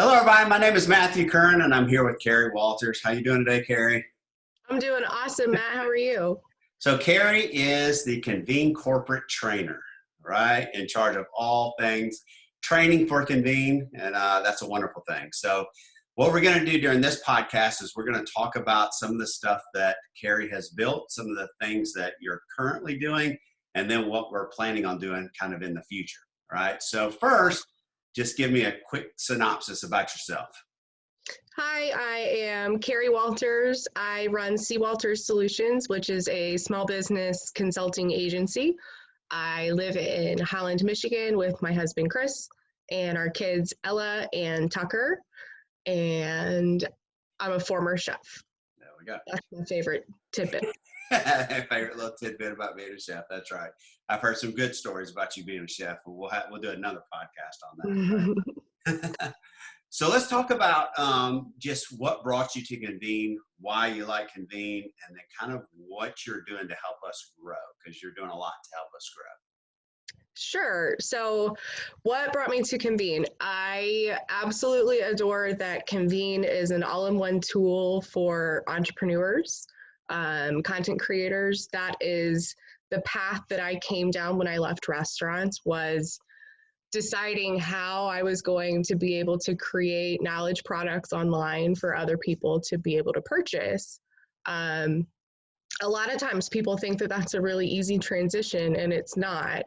Hello, everybody. My name is Matthew Kern, and I'm here with Carrie Walters. How you doing today, Carrie? I'm doing awesome, Matt. How are you? So Carrie is the Convene corporate trainer, right? In charge of all things training for Convene, and that's a wonderful thing. So what we're going to do during this podcast is we're going to talk about some of the stuff that Carrie has built, some of the things that you're currently doing, and then what we're planning on doing kind of in the future, right? So first, just give me a quick synopsis about yourself. Hi, I am Carrie Walters. I run C. Walters Solutions, which is a small business consulting agency. I live in Holland, Michigan with my husband, Chris, and our kids, Ella and Tucker. And I'm a former chef. There we go. That's my favorite tidbit. Favorite little tidbit about being a chef. That's right. I've heard some good stories about you being a chef. We'll do another podcast on that. Right? So let's talk about just what brought you to Convene, why you like Convene, and then kind of what you're doing to help us grow, because you're doing a lot to help us grow. Sure. So what brought me to Convene? I absolutely adore that Convene is an all-in-one tool for entrepreneurs, content creators. That is the path that I came down when I left restaurants, was deciding how I was going to be able to create knowledge products online for other people to be able to purchase. A lot of times people think that that's a really easy transition, and it's not.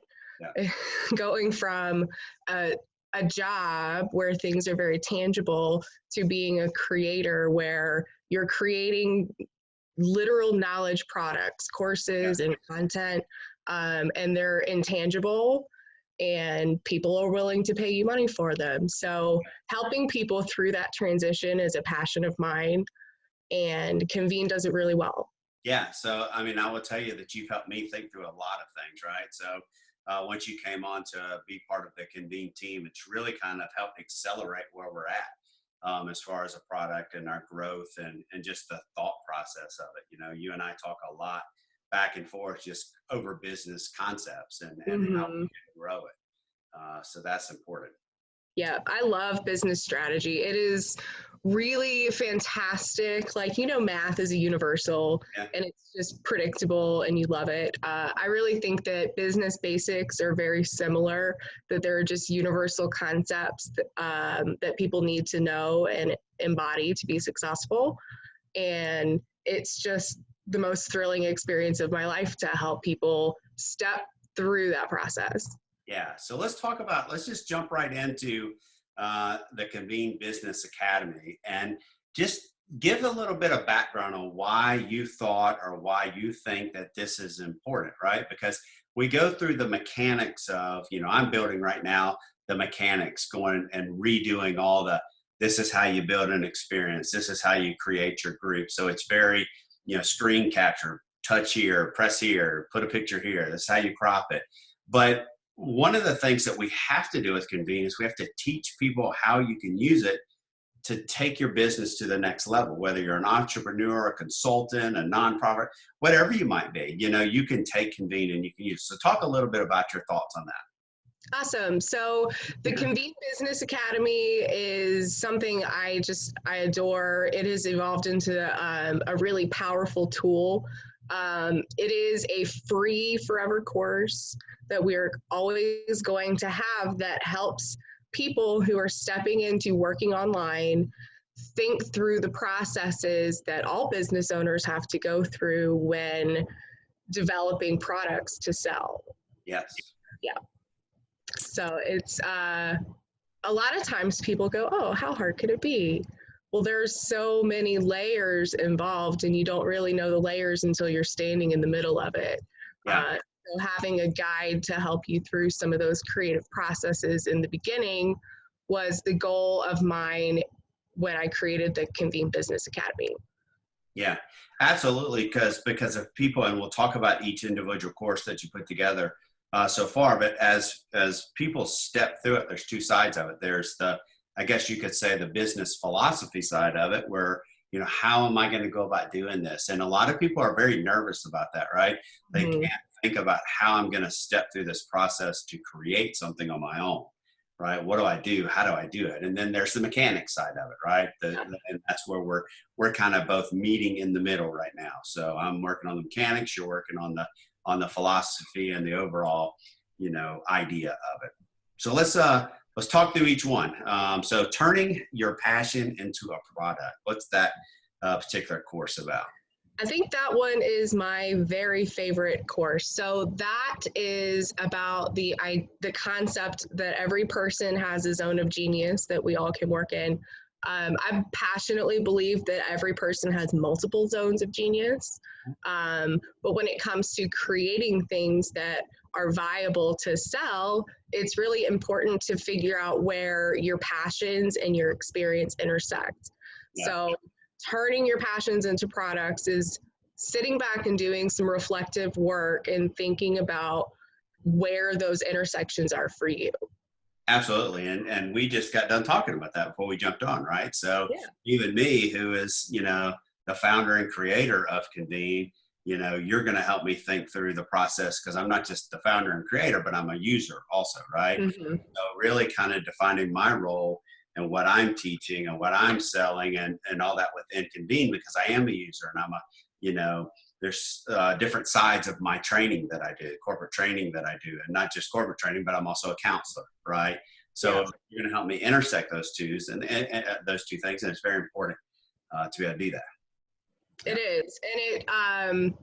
Yeah. Going from a job where things are very tangible to being a creator where you're creating literal knowledge products, courses, and content, and they're intangible, and people are willing to pay you money for them. So helping people through that transition is a passion of mine, and Convene does it really well. Yeah. So, I mean, I will tell you that you've helped me think through a lot of things, right? So once you came on to be part of the Convene team, it's really kind of helped accelerate where we're at as far as a product and our growth and just the thought process of it. You know, you and I talk a lot back and forth just over business concepts and how we can grow it. So that's important. Yeah, I love business strategy. It is really fantastic. Like, math is a universal and it's just predictable and you love it. I really think that business basics are very similar, that they're just universal concepts that people need to know and embody to be successful. And it's just the most thrilling experience of my life to help people step through that process. Yeah, so let's just jump right into the Convene Business Academy and just give a little bit of background on why you thought or why you think that this is important, right? Because we go through the mechanics of, I'm building right now the mechanics, going and redoing this is how you build an experience. This is how you create your group. So it's very, screen capture, touch here, press here, put a picture here. This is how you crop it. But one of the things that we have to do with Convene is we have to teach people how you can use it to take your business to the next level, whether you're an entrepreneur, a consultant, a nonprofit, whatever you might be. You can take Convene and you can use it. So talk a little bit about your thoughts on that. Awesome. So the Convene Business Academy is something I adore. It has evolved into a really powerful tool. It is a free forever course that we're always going to have that helps people who are stepping into working online think through the processes that all business owners have to go through when developing products to sell. Yes. Yeah. So it's a lot of times people go, oh, how hard could it be? Well, there's so many layers involved, and you don't really know the layers until you're standing in the middle of it. Yeah. So having a guide to help you through some of those creative processes in the beginning was the goal of mine when I created the Convene Business Academy. Yeah, absolutely. Because of people, and we'll talk about each individual course that you put together so far, but as people step through it, there's two sides of it. There's I guess you could say the business philosophy side of it, where, how am I going to go about doing this? And a lot of people are very nervous about that, right? They can't think about how I'm going to step through this process to create something on my own, right? What do I do? How do I do it? And then there's the mechanic side of it, right? And that's where we're kind of both meeting in the middle right now. So I'm working on the mechanics, you're working on the philosophy and the overall, idea of it. So let's talk through each one. So turning your passion into a product. What's that particular course about? I think that one is my very favorite course. So that is about the concept that every person has a zone of genius that we all can work in. I passionately believe that every person has multiple zones of genius. But when it comes to creating things that are viable to sell, it's really important to figure out where your passions and your experience intersect. Yeah. So turning your passions into products is sitting back and doing some reflective work and thinking about where those intersections are for you. Absolutely. And we just got done talking about that before we jumped on, right? So Yeah. even me, who is, the founder and creator of Convene, you're going to help me think through the process, because I'm not just the founder and creator, but I'm a user also, right? Mm-hmm. So really kind of defining my role and what I'm teaching and what I'm selling and all that within Convene, because I am a user and I'm there's different sides of my training that I do, corporate training that I do, and not just corporate training, but I'm also a counselor, right? So Yeah. you're going to help me intersect those and those two things, and it's very important to be able to do that. It is, and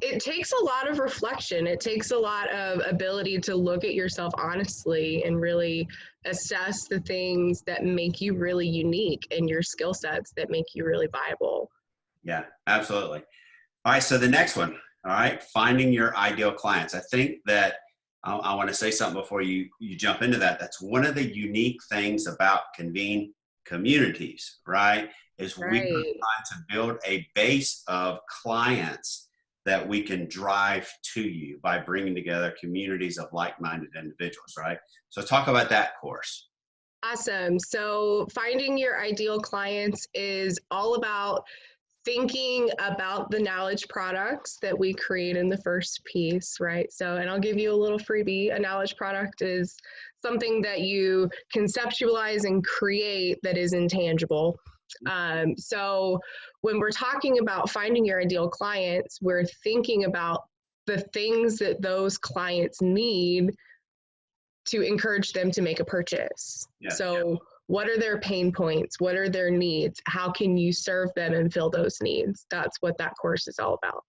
it takes a lot of reflection. It takes a lot of ability to look at yourself honestly and really assess the things that make you really unique and your skill sets that make you really viable. Yeah, absolutely. All right, so the next one, all right, finding your ideal clients. I think that I want to say something before you jump into that. That's one of the unique things about Convene communities, right? Is we are Right. trying to build a base of clients that we can drive to you by bringing together communities of like-minded individuals, right? So talk about that course. Awesome. So finding your ideal clients is all about thinking about the knowledge products that we create in the first piece, right? So, and I'll give you a little freebie. A knowledge product is something that you conceptualize and create that is intangible. So when we're talking about finding your ideal clients, we're thinking about the things that those clients need to encourage them to make a purchase. Yeah. So what are their pain points? What are their needs? How can you serve them and fill those needs? That's what that course is all about.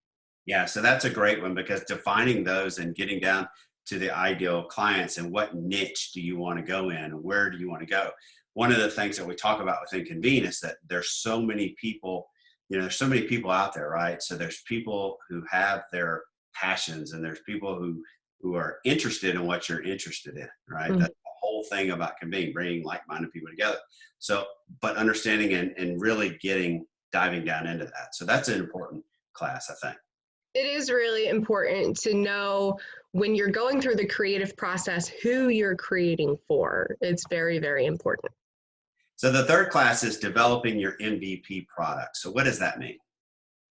Yeah, so that's a great one, because defining those and getting down to the ideal clients and what niche do you want to go in and where do you want to go. One of the things that we talk about within Convene is that there's so many people, there's so many people out there, right? So there's people who have their passions and there's people who are interested in what you're interested in, right? Mm-hmm. That's the whole thing about Convene, bringing like-minded people together. So, but understanding and really diving down into that. So that's an important class, I think. It is really important to know when you're going through the creative process who you're creating for. It's very, very important. So the third class is developing your MVP product. So what does that mean?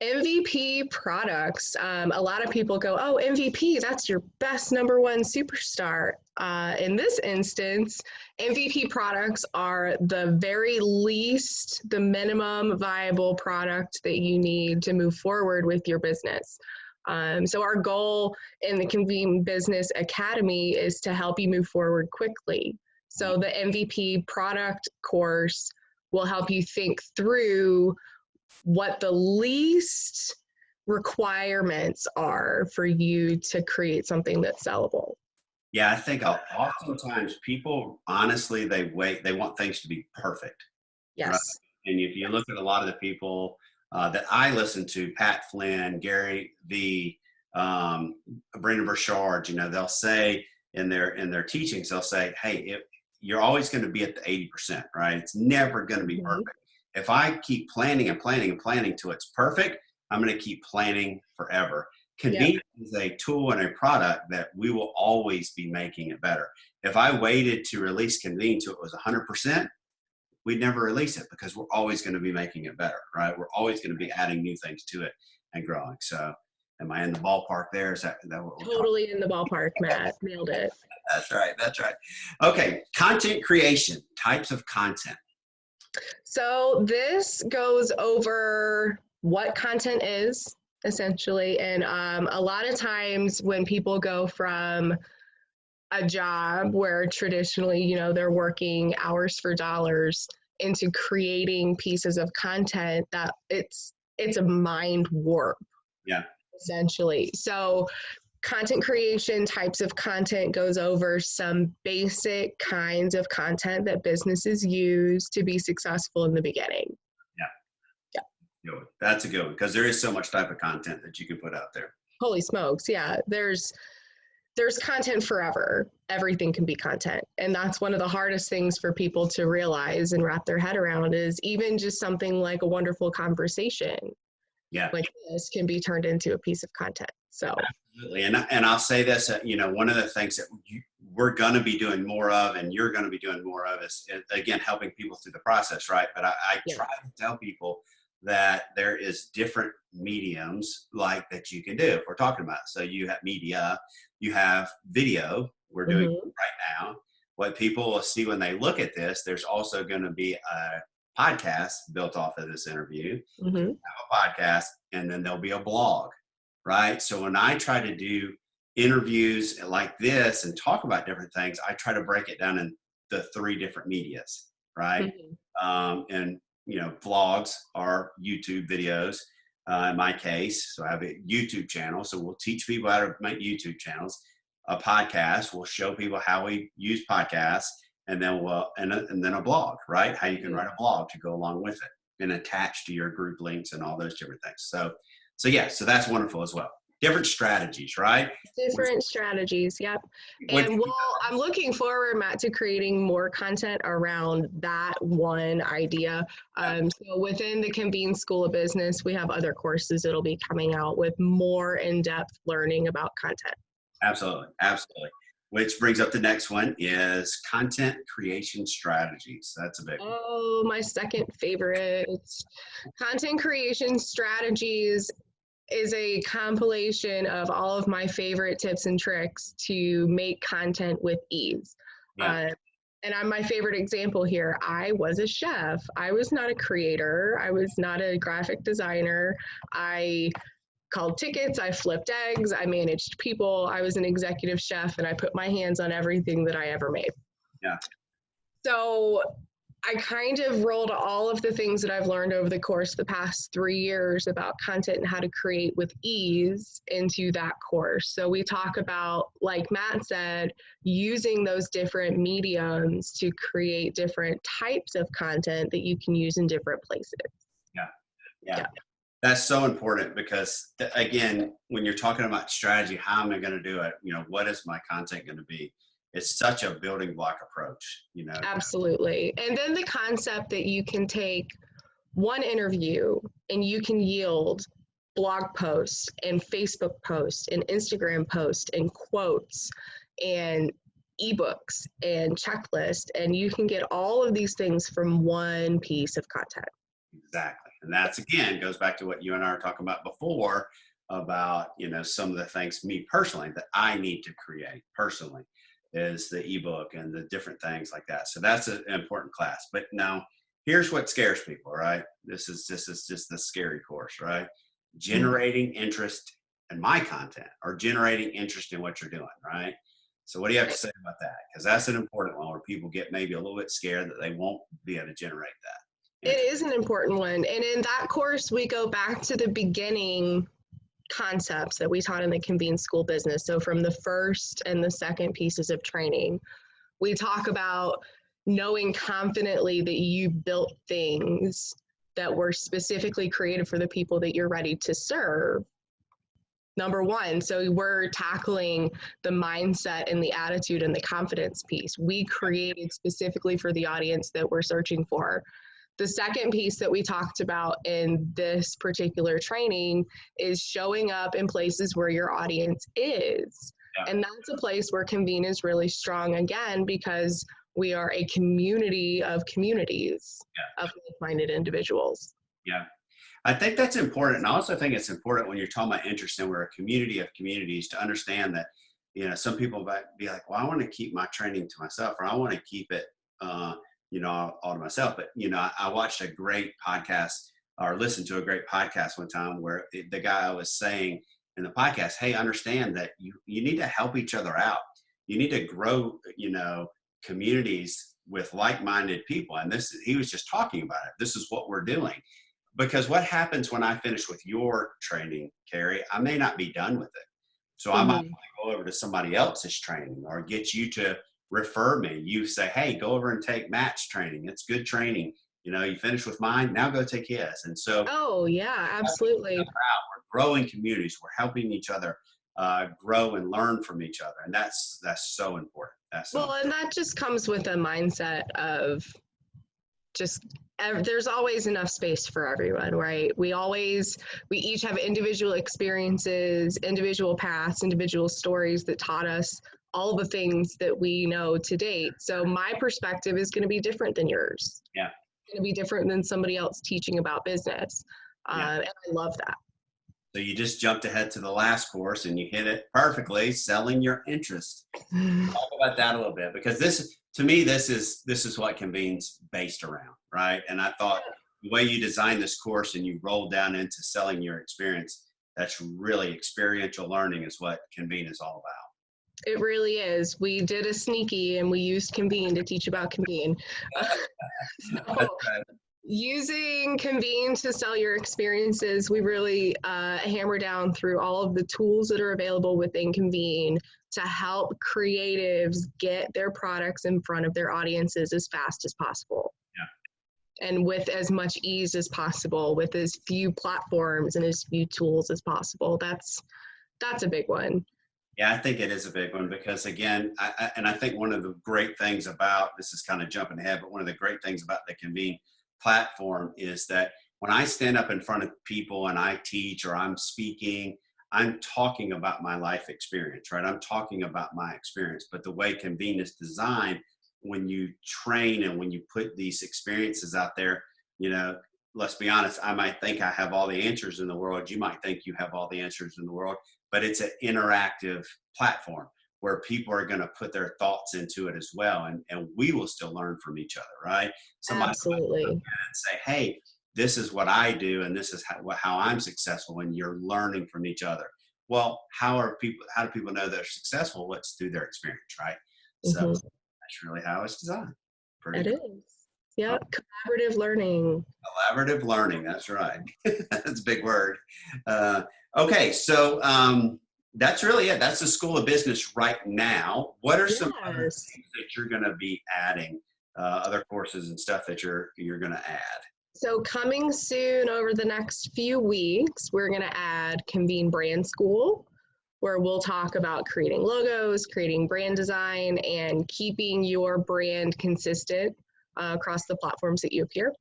MVP products. A lot of people go, oh, MVP, that's your best number one superstar. In this instance, MVP products are the very least, the minimum viable product that you need to move forward with your business. So our goal in the Convene Business Academy is to help you move forward quickly. So the MVP product course will help you think through what the least requirements are for you to create something that's sellable. Yeah, I think oftentimes people, honestly, they want things to be perfect. Yes. Right? And if you look at a lot of the people that I listen to, Pat Flynn, Gary V, Brendon Burchard, they'll say in their teachings, they'll say, hey, you're always going to be at the 80%, right? It's never going to be perfect. If I keep planning and planning and planning till it's perfect, I'm going to keep planning forever. Convene is a tool and a product that we will always be making it better. If I waited to release Convene till it was 100%, we'd never release it, because we're always going to be making it better, right? We're always going to be adding new things to it and growing. So Am I in the ballpark there? Is that what we're talking? Totally in the ballpark, Matt. Nailed it. That's right. That's right. Okay. Content creation, types of content. So this goes over what content is essentially. And a lot of times when people go from a job where traditionally, they're working hours for dollars into creating pieces of content, that it's a mind warp. Yeah. Essentially. So content creation, types of content goes over some basic kinds of content that businesses use to be successful in the beginning. Yeah. Yeah. That's a good one, because there is so much type of content that you can put out there. Holy smokes. Yeah. There's content forever. Everything can be content. And that's one of the hardest things for people to realize and wrap their head around, is even just something like a wonderful conversation like this can be turned into a piece of content. So absolutely. And I'll say this, one of the things that we're going to be doing more of, and you're going to be doing more of, is again, helping people through the process. Right. But I try to tell people that there is different mediums like that you can do if we're talking about. So you have media, you have video, we're doing right now. What people will see when they look at this, there's also going to be a podcast built off of this interview. Have a podcast, and then there'll be a blog, right? So when I try to do interviews like this and talk about different things, I try to break it down in the 3 different medias, right? And vlogs are YouTube videos in my case. So I have a YouTube channel, so we'll teach people how to make YouTube channels. A podcast will show people how we use podcasts. And then and then a blog, right? How you can write a blog to go along with it and attach to your group links and all those different things. So that's wonderful as well. Different strategies, right? Different strategies, yep. And I'm looking forward, Matt, to creating more content around that one idea. So within the Convene School of Business, we have other courses that'll be coming out with more in-depth learning about content. Absolutely, absolutely. Which brings up the next one, is content creation strategies. That's a big one. Oh, my second favorite. Content creation strategies is a compilation of all of my favorite tips and tricks to make content with ease. And my favorite example here, I was a chef. I was not a creator. I was not a graphic designer. I called tickets, I flipped eggs, I managed people, I was an executive chef, and I put my hands on everything that I ever made. Yeah. So I kind of rolled all of the things that I've learned over the course of the past 3 years about content and how to create with ease into that course. So we talk about, like Matt said, using those different mediums to create different types of content that you can use in different places. Yeah. That's so important, because again, when you're talking about strategy, how am I going to do it? What is my content going to be? It's such a building block approach, Absolutely. And then the concept that you can take one interview and you can yield blog posts and Facebook posts and Instagram posts and quotes and ebooks and checklists, and you can get all of these things from one piece of content. Exactly. And that's, again, goes back to what you and I were talking about before about, some of the things, me personally, that I need to create personally, is the ebook and the different things like that. So that's an important class. But now here's what scares people, right? This is just the scary course, right? Generating interest in my content, or generating interest in what you're doing, right? So what do you have to say about that? Because that's an important one where people get maybe a little bit scared that they won't be able to generate that. It is an important one. And in that course, we go back to the beginning concepts that we taught in the Convene School Business. So from the first and the second pieces of training, we talk about knowing confidently that you built things that were specifically created for the people that you're ready to serve. Number one, so we're tackling the mindset and the attitude and the confidence piece. We created specifically for the audience that we're searching for. The second piece that we talked about in this particular training is showing up in places where your audience is. And that's a place where Convene is really strong, again, because we are a community of communities of like-minded individuals. Yeah. I think that's important. And I also think it's important when you're talking about interest and we're a community of communities to understand that, some people might be like, well, I want to keep my training to myself, or I want to keep it, uh, all to myself. But, I watched a great podcast or listened to a great podcast one time where the guy was saying in the podcast, hey, understand that you need to help each other out. You need to grow, communities with like-minded people. And he was just talking about it. This is what we're doing. Because what happens when I finish with your training, Carrie, I may not be done with it. So I might want Mhm. to go over to somebody else's training or get you to refer me. You say, hey, go over and take Matt's training. It's good training. You finish with mine, now go take his. And so Oh, yeah, absolutely. we're growing communities. We're helping each other grow and learn from each other. And that's so important. That's so Well, important. and that just comes with a mindset of just there's always enough space for everyone, right? We each have individual experiences, individual paths, individual stories that taught us all the things that we know to date. So my perspective is going to be different than yours. Yeah. It's going to be different than somebody else teaching about business. Yeah. And I love that. So you just jumped ahead to the last course and you hit it perfectly, selling your interest. Talk about that a little bit, because to me, this is what Convene's based around, right? And I thought the way you designed this course and you rolled down into selling your experience, that's really experiential learning is what Convene is all about. It really is. We did a sneaky and we used Convene to teach about Convene. That's So, right. using Convene to sell your experiences, we really hammer down through all of the tools that are available within Convene to help creatives get their products in front of their audiences as fast as possible. Yeah. And with as much ease as possible, with as few platforms and as few tools as possible. That's a big one. Yeah, I think it is a big one because, again, I think one of the great things about this is kind of jumping ahead, but one of the great things about the Convene platform is that when I stand up in front of people and I teach or I'm speaking, I'm talking about my life experience, right? I'm talking about my experience. But the way Convene is designed, when you train and when you put these experiences out there, let's be honest, I might think I have all the answers in the world. You might think you have all the answers in the world, but it's an interactive platform where people are going to put their thoughts into it as well. And we will still learn from each other, right? Somebody might come in Absolutely. and say, hey, this is what I do, and this is how I'm successful, and you're learning from each other. Well, how do people know they're successful? It's through their experience, right? So Hmm. that's really how it's designed. Pretty It cool. is. Yep. Collaborative learning. Collaborative learning. That's right. That's a big word. Okay, so that's really it. That's the School of Business right now. What are some other Yes. things that you're going to be adding? Other courses and stuff that you're going to add? So coming soon over the next few weeks, we're going to add Convene Brand School, where we'll talk about creating logos, creating brand design, and keeping your brand consistent across the platforms that you appear.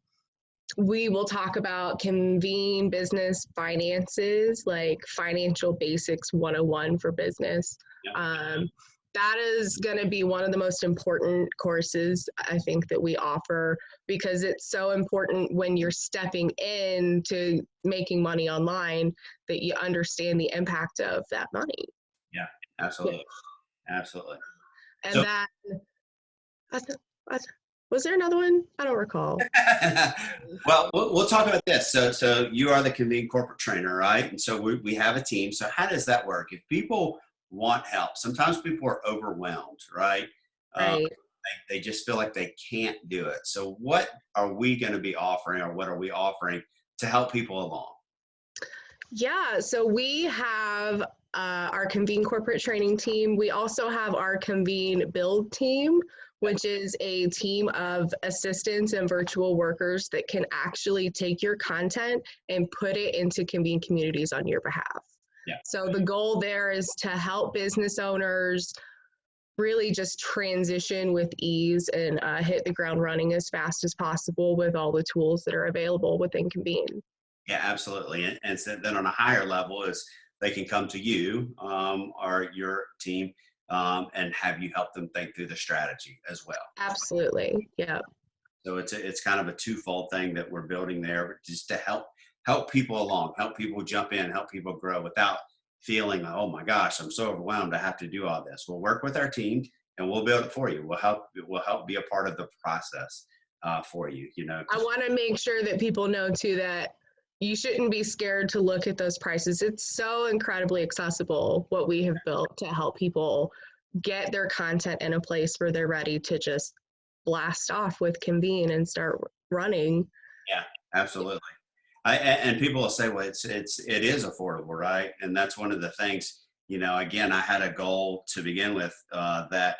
We will talk about Convene Business Finances, like Financial Basics 101 for business. Yeah. That is going to be one of the most important courses I think that we offer, because it's so important when you're stepping into making money online that you understand the impact of that money. Yeah, absolutely. Absolutely. And So, that, was there another one? I don't recall. well, we'll talk about this. So you are the Convene corporate trainer, right? And so we have a team. So how does that work? If people want help, sometimes people are overwhelmed, right? Right. They just feel like they can't do it. So what are we going to be offering, or what are we offering to help people along? Yeah, so we have our Convene corporate training team. We also have our Convene build team, which is a team of assistants and virtual workers that can actually take your content and put it into Convene communities on your behalf. Yeah. So the goal there is to help business owners really just transition with ease and hit the ground running as fast as possible with all the tools that are available within Convene. Yeah, absolutely. And so then on a higher level is they can come to you or your team and have you help them think through the strategy as well. Absolutely. Yeah. So it's kind of a twofold thing that we're building there, just to help help people along, help people jump in, help people grow without feeling, oh my gosh, I'm so overwhelmed, I have to do all this. We'll work with our team and we'll build it for you. We'll help be a part of the process for you, I because want to make sure that people know too that you shouldn't be scared to look at those prices. It's so incredibly accessible what we have built to help people get their content in a place where they're ready to just blast off with Convene and start running. yeah, absolutely. And people will say, well, it is affordable, right? And that's one of the things, again, I had a goal to begin with that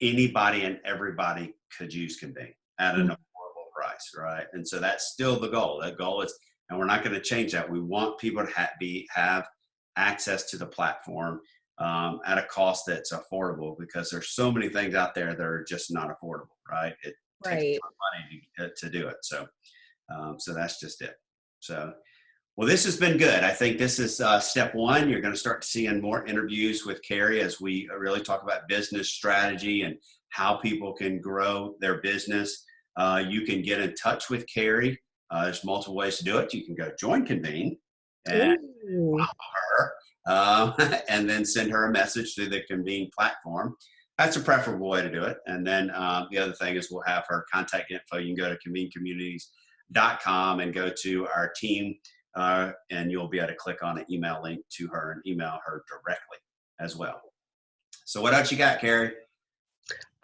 anybody and everybody could use Convene at an affordable price, right? And so that's still the goal. The goal is, and we're not going to change that. We want people to have access to the platform at a cost that's affordable, because there's so many things out there that are just not affordable, right? It takes a Right. lot of money to do it. So that's just it. So, well, this has been good. I think this is step one. You're going to start seeing more interviews with Carrie as we really talk about business strategy and how people can grow their business. You can get in touch with Carrie. There's multiple ways to do it. You can go join Convene and Ooh. her, and then send her a message through the Convene platform. That's a preferable way to do it. And then the other thing is we'll have her contact info. You can go to convenecommunities.com and go to our team, and you'll be able to click on an email link to her and email her directly as well. So what else you got, Carrie?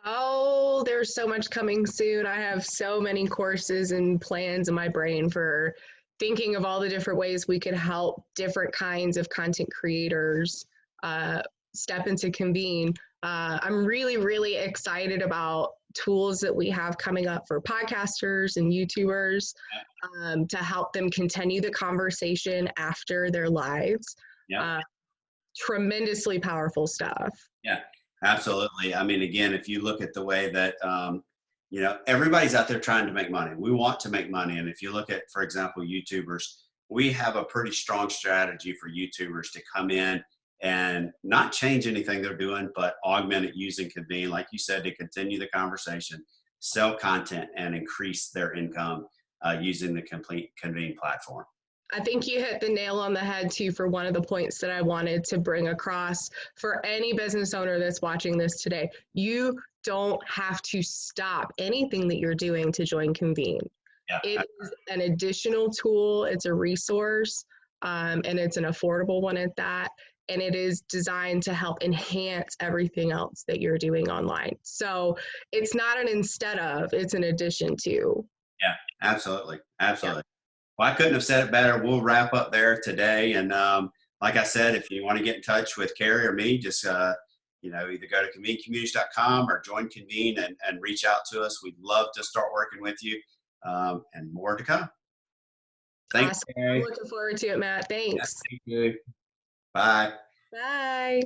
Oh, there's so much coming soon. I have so many courses and plans in my brain for thinking of all the different ways we could help different kinds of content creators step into Convene. I'm really, really excited about tools that we have coming up for podcasters and YouTubers to help them continue the conversation after their lives. Yeah. Tremendously powerful stuff. Yeah, absolutely. I mean, again, if you look at the way that, everybody's out there trying to make money. We want to make money. And if you look at, for example, YouTubers, we have a pretty strong strategy for YouTubers to come in and not change anything they're doing, but augment it using Convene, like you said, to continue the conversation, sell content, and increase their income using the complete Convene platform. I think you hit the nail on the head too for one of the points that I wanted to bring across for any business owner that's watching this today. You don't have to stop anything that you're doing to join Convene. Yeah. It is an additional tool, it's a resource, and it's an affordable one at that. And it is designed to help enhance everything else that you're doing online. So it's not an instead of, it's an addition to. Yeah, absolutely. Absolutely. Well, I couldn't have said it better. We'll wrap up there today. And like I said, if you want to get in touch with Carrie or me, just either go to convenecommunities.com or join Convene and reach out to us. We'd love to start working with you, and more to come. Thanks, Awesome. I'm Carrie. looking forward to it, Matt. Yeah, Thanks. thank you. Bye. Bye.